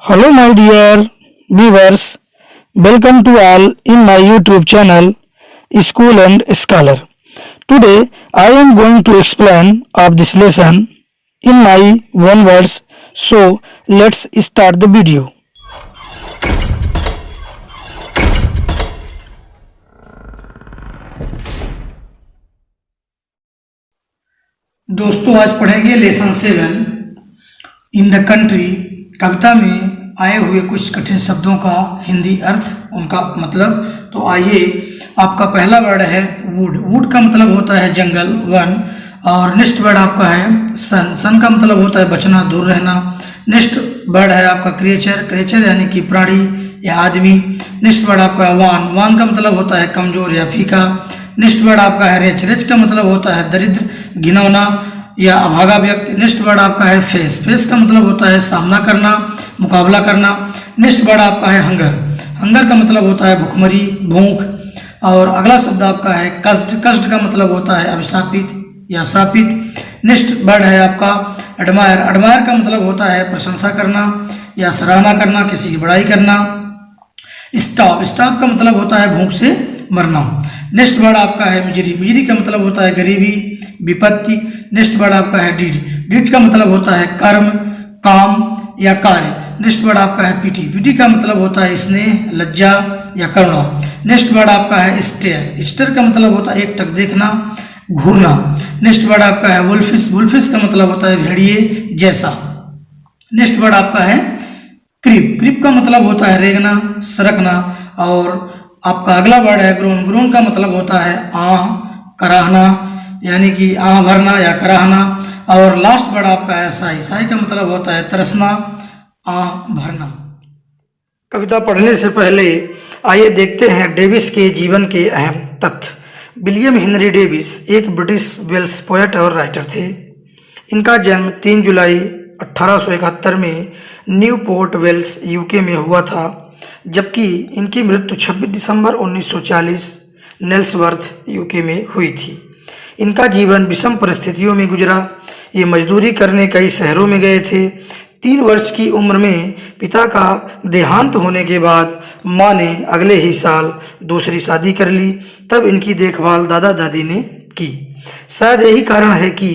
Hello, my dear viewers. Welcome to all in my YouTube channel, School and Scholar. Today, I am going to explain of this lesson in my own words. So, let's start the video. दोस्तों आज पढ़ेंगे lesson 7 in the country. कविता में आए हुए कुछ कठिन शब्दों का हिंदी अर्थ, उनका मतलब। तो आइए, आपका पहला वर्ड है वुड। वुड का मतलब होता है जंगल, वन। और नेक्स्ट वर्ड आपका है सन। सन का मतलब होता है बचना, दूर रहना। नेक्स्ट वर्ड है आपका क्रिएचर। क्रिएचर यानी कि प्राणी या आदमी। नेक्स्ट वर्ड आपका वान। वान का मतलब होता है कमजोर या फीका। नेक्स्ट वर्ड आपका है रेच। रेच का मतलब होता है दरिद्र, घिनौना या अभागा व्यक्ति। नेक्स्ट वर्ड आपका है फेस। फेस का मतलब होता है सामना करना, मुकाबला करना। नेक्स्ट वर्ड आपका है हंगर। हंगर का मतलब होता है भुखमरी, भूख। और अगला शब्द आपका है कष्ट। कष्ट का मतलब होता है अभिशापित या शापित। नेक्स्ट वर्ड है आपका एडमायर। एडमायर का मतलब होता है प्रशंसा करना या सराहना करना, किसी की बड़ाई करना। स्टॉप। स्टॉप का मतलब होता है भूख से मरना। नेक्स्ट वर्ड आपका है मिजरी। मिजरी का मतलब होता है गरीबी, विपत्ति। नेक्स्ट वर्ड आपका है डीड। डीड का मतलब होता है कर्म, काम या कार्य। नेक्स्ट वर्ड आपका है पीटी। पीटी का मतलब होता है स्नेह, लज्जा या करुणा। नेक्स्ट वर्ड आपका है स्टेयर। स्टेयर का मतलब होता है एकटक देखना, घूरना। नेक्स्ट वर्ड आपका है वुल्फिस। वुल्फिस का मतलब होता है भेड़िए जैसा। नेक्स्ट वर्ड आपका है क्रीप। क्रीप का मतलब होता है रेंगना, सरकना। और आपका अगला वर्ड है ग्रोन। ग्रोन का मतलब होता है आह, कराहना, यानी कि आह भरना या कराहना। और लास्ट वर्ड आपका है साई। साई का मतलब होता है तरसना, आह भरना। कविता पढ़ने से पहले आइए देखते हैं डेविस के जीवन के अहम तथ्य। विलियम हेनरी डेविस एक ब्रिटिश वेल्स पोएट और राइटर थे। इनका जन्म 3 जुलाई 1871 में न्यूपोर्ट वेल्स यूके में हुआ था, जबकि इनकी मृत्यु 26 दिसंबर 1940 नेल्सवर्थ यूके में हुई थी। इनका जीवन विषम परिस्थितियों में गुजरा। ये मजदूरी करने कई शहरों में गए थे। 3 वर्ष की उम्र में पिता का देहांत होने के बाद माँ ने अगले ही साल दूसरी शादी कर ली। तब इनकी देखभाल दादा दादी ने की। शायद यही कारण है कि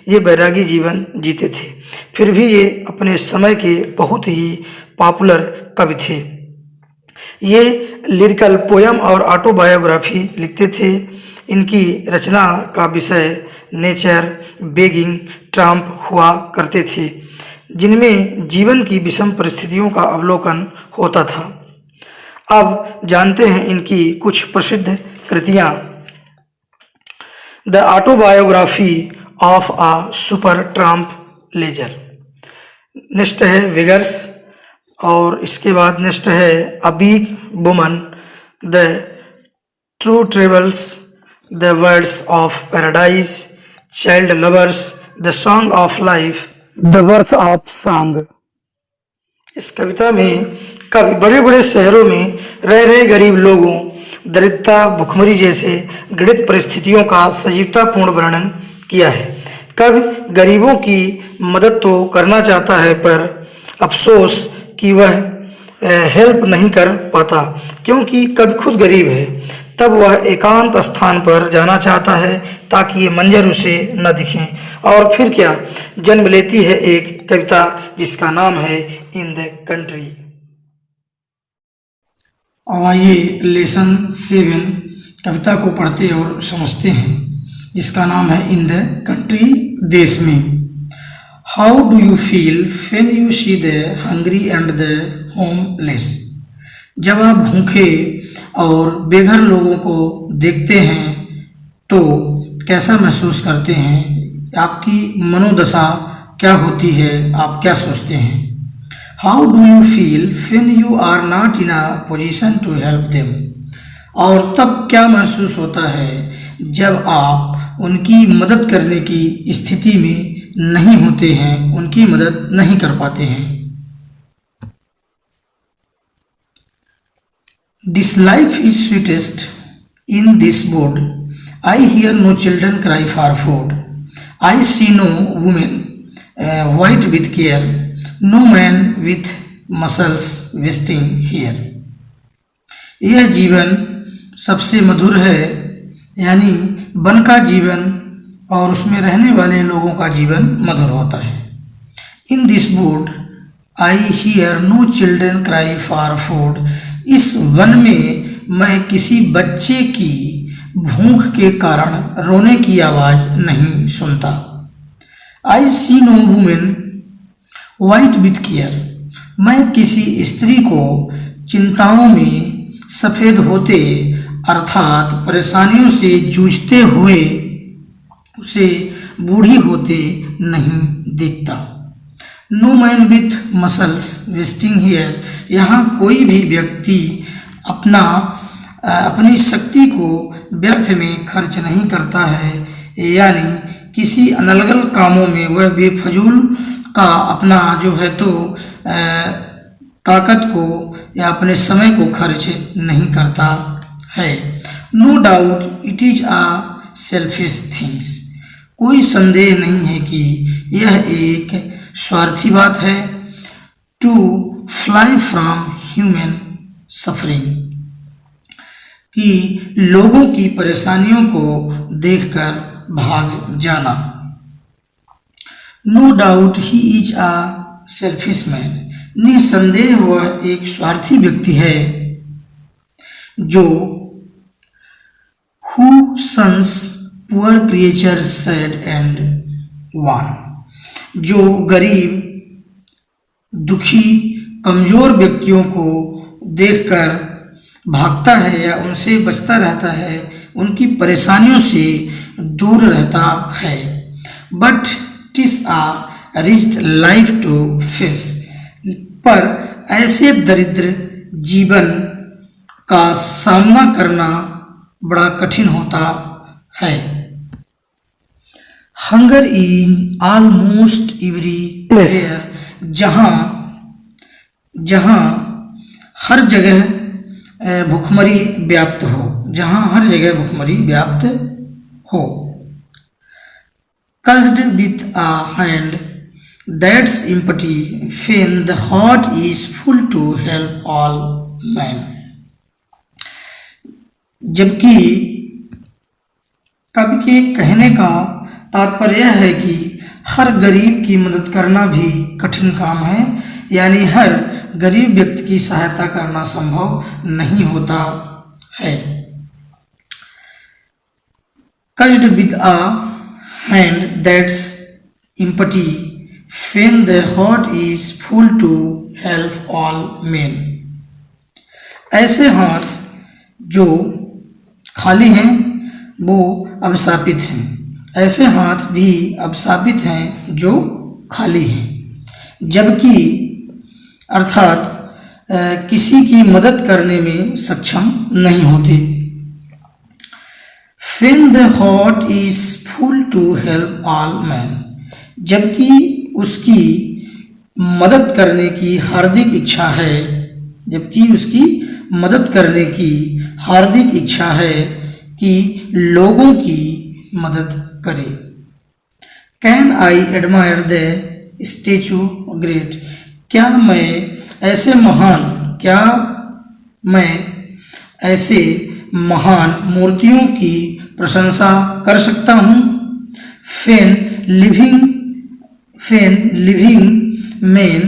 ये बैरागी जीवन जीते थे। फिर भी ये अपने समय के बहुत ही पॉपुलर कवि थे। ये लिरिकल पोयम और ऑटोबायोग्राफी लिखते थे। इनकी रचना का विषय नेचर, बेगिंग, ट्राम्प हुआ करते थे, जिनमें जीवन की विषम परिस्थितियों का अवलोकन होता था। अब जानते हैं इनकी कुछ प्रसिद्ध कृतियाँ। The autobiography of a super tramp leisure. Next है विगर्स। और इसके बाद नेक्स्ट है a big woman, the true travels, the words of paradise, child lovers, the song of life, the birth of song. इस कविता में कवि बड़े बड़े शहरों में रह रहे गरीब लोगों, दरिद्रता, भुखमरी जैसे घृणित परिस्थितियों का सजीवतापूर्ण वर्णन किया है। कवि गरीबों की मदद तो करना चाहता है, पर अफसोस कि वह हेल्प नहीं कर पाता, क्योंकि कवि खुद गरीब है। तब वह एकांत स्थान पर जाना चाहता है ताकि ये मंजर उसे न दिखें। और फिर क्या, जन्म लेती है एक कविता जिसका नाम है इन द कंट्री। अब आइए लेसन 7 कविता को पढ़ते और समझते हैं, जिसका नाम है इन द कंट्री, देश में। How do you feel when you see the hungry and the homeless. जब आप भूखे और बेघर लोगों को देखते हैं तो कैसा महसूस करते हैं? आपकी मनोदशा क्या होती है? आप क्या सोचते हैं? How do you feel when you are not in a position to help them. और तब क्या महसूस होता है जब आप उनकी मदद करने की स्थिति में नहीं होते हैं, उनकी मदद नहीं कर पाते हैं। This life is sweetest in this board. I hear no children cry for food. I see no women white with care no man with muscles wasting here. यह जीवन सबसे मधुर है, यानी वन का जीवन और उसमें रहने वाले लोगों का जीवन मधुर होता है। In this wood I hear no children cry for food. इस वन में मैं किसी बच्चे की भूख के कारण रोने की आवाज नहीं सुनता। I see no women white with care. मैं किसी स्त्री को चिंताओं में सफेद होते अर्थात परेशानियों से जूझते हुए उसे बूढ़ी होते नहीं देखता। No man with muscles wasting here. यहाँ कोई भी व्यक्ति अपनी शक्ति को व्यर्थ में खर्च नहीं करता है, यानी किसी अनर्गल कामों में वह बेफजूल का अपना जो है तो ताकत को या अपने समय को खर्च नहीं करता है। No doubt it is a selfish things. कोई संदेह नहीं है कि यह एक स्वार्थी बात है। To fly from human suffering, कि लोगों की परेशानियों को देखकर भाग जाना। No doubt he is a selfish man. निसंदेह वह एक स्वार्थी व्यक्ति है जो who shuns poor creature sad and wan, जो गरीब, दुखी, कमजोर व्यक्तियों को देखकर भागता है या उनसे बचता रहता है, उनकी परेशानियों से दूर रहता है। But tis a riched life to face. पर ऐसे दरिद्र जीवन का सामना करना बड़ा कठिन होता है। Hunger in almost everywhere. जहाँ हर जगह भुखमरी व्याप्त हो, जहाँ हर जगह भुखमरी व्याप्त हो। Cursed with a hand that's empty, when the heart is full to help all men। जबकि कवि के कहने का तात्पर्य यह है कि हर गरीब की मदद करना भी कठिन काम है, यानी हर गरीब व्यक्ति की सहायता करना संभव नहीं होता है। Cursed with a hand that's empty, when the heart is full to help all men। ऐसे हाथ जो खाली हैं वो अभिशापित हैं, ऐसे हाथ भी अभिशापित हैं जो खाली हैं। जबकि अर्थात किसी की मदद करने में सक्षम नहीं होते। When the heart is full to help all men, जबकि उसकी मदद करने की हार्दिक इच्छा है, जबकि उसकी मदद करने की हार्दिक इच्छा है कि लोगों की मदद करे। Can I admire the statue great, क्या मैं ऐसे महान मूर्तियों की प्रशंसा कर सकता हूँ। When living man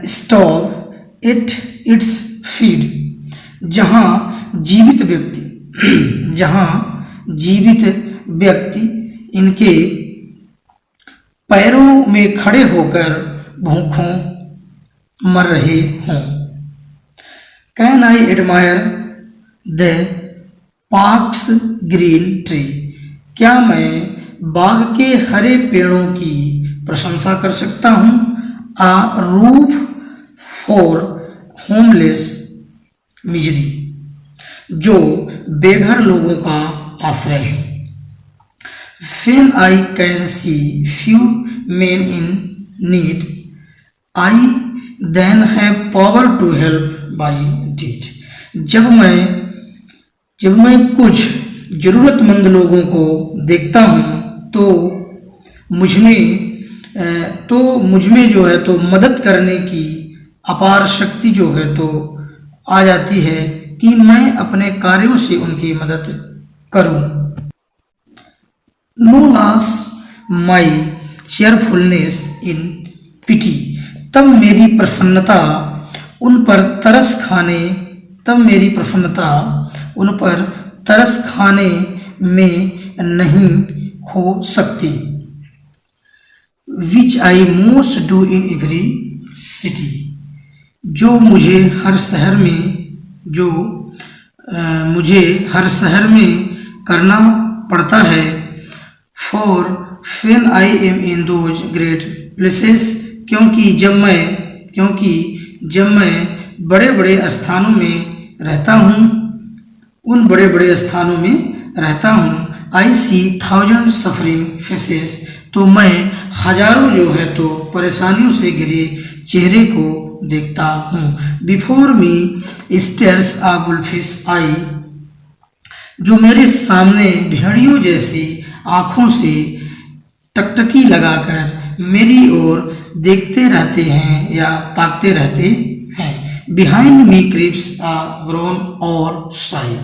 stop at its feet, जहाँ जीवित व्यक्ति इनके पैरों में खड़े होकर भूखों मर रहे हों। Can I admire the parks green tree, क्या मैं बाग के हरे पेड़ों की प्रशंसा कर सकता हूँ। आ रूफ फॉर होमलेस मिजरी, जो बेघर लोगों का आश्रय है। When I can see few men in need, I then have power to help by deed। जब मैं कुछ जरूरतमंद लोगों को देखता हूँ तो मुझ में तो मुझमें जो है तो मदद करने की अपार शक्ति जो है तो आ जाती है कि मैं अपने कार्यों से उनकी मदद करूं। नो लॉस माई चेयरफुलनेस इन पिटी, तब मेरी प्रसन्नता उन पर तरस खाने में नहीं हो सकती। Which I must do in every city, जो मुझे हर शहर में करना पड़ता है। For when I am in those great places, क्योंकि जब मैं बड़े बड़े स्थानों में रहता हूँ, उन बड़े बड़े स्थानों में रहता हूँ। आई सी थाउजेंड सफरिंग फेसेस, तो मैं हजारों जो है तो परेशानियों से घिरे चेहरे को देखता हूँ। बिफोर मी स्टेयर्स आ बुलफिश आई, जो मेरे सामने भेड़ियों जैसी आंखों से टकटकी लगाकर मेरी ओर देखते रहते हैं या ताकते रहते हैं। बिहाइंड मी क्रीप्स आ ग्रोन और साई,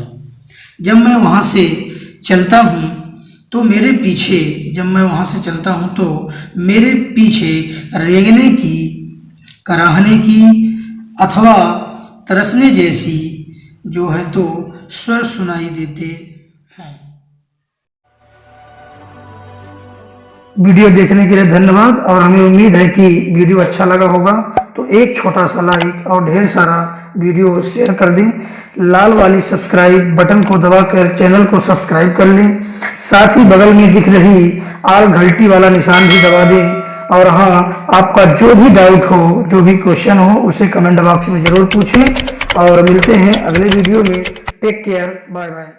जब मैं वहाँ से चलता हूँ तो मेरे पीछे रेंगने की, कराहने की अथवा तरसने जैसी जो है तो स्वर सुनाई देते हैं। वीडियो देखने के लिए धन्यवाद और हमें उम्मीद है कि वीडियो अच्छा लगा होगा। तो एक छोटा सा लाइक और ढेर सारा वीडियो शेयर कर दें। लाल वाली सब्सक्राइब बटन को दबाकर चैनल को सब्सक्राइब कर लें। साथ ही बगल में दिख रही आल घंटी वाला निशान भी दबा दें। और हाँ, आपका जो भी डाउट हो, जो भी क्वेश्चन हो, उसे कमेंट बॉक्स में ज़रूर पूछें। और मिलते हैं अगले वीडियो में। Take care, bye bye.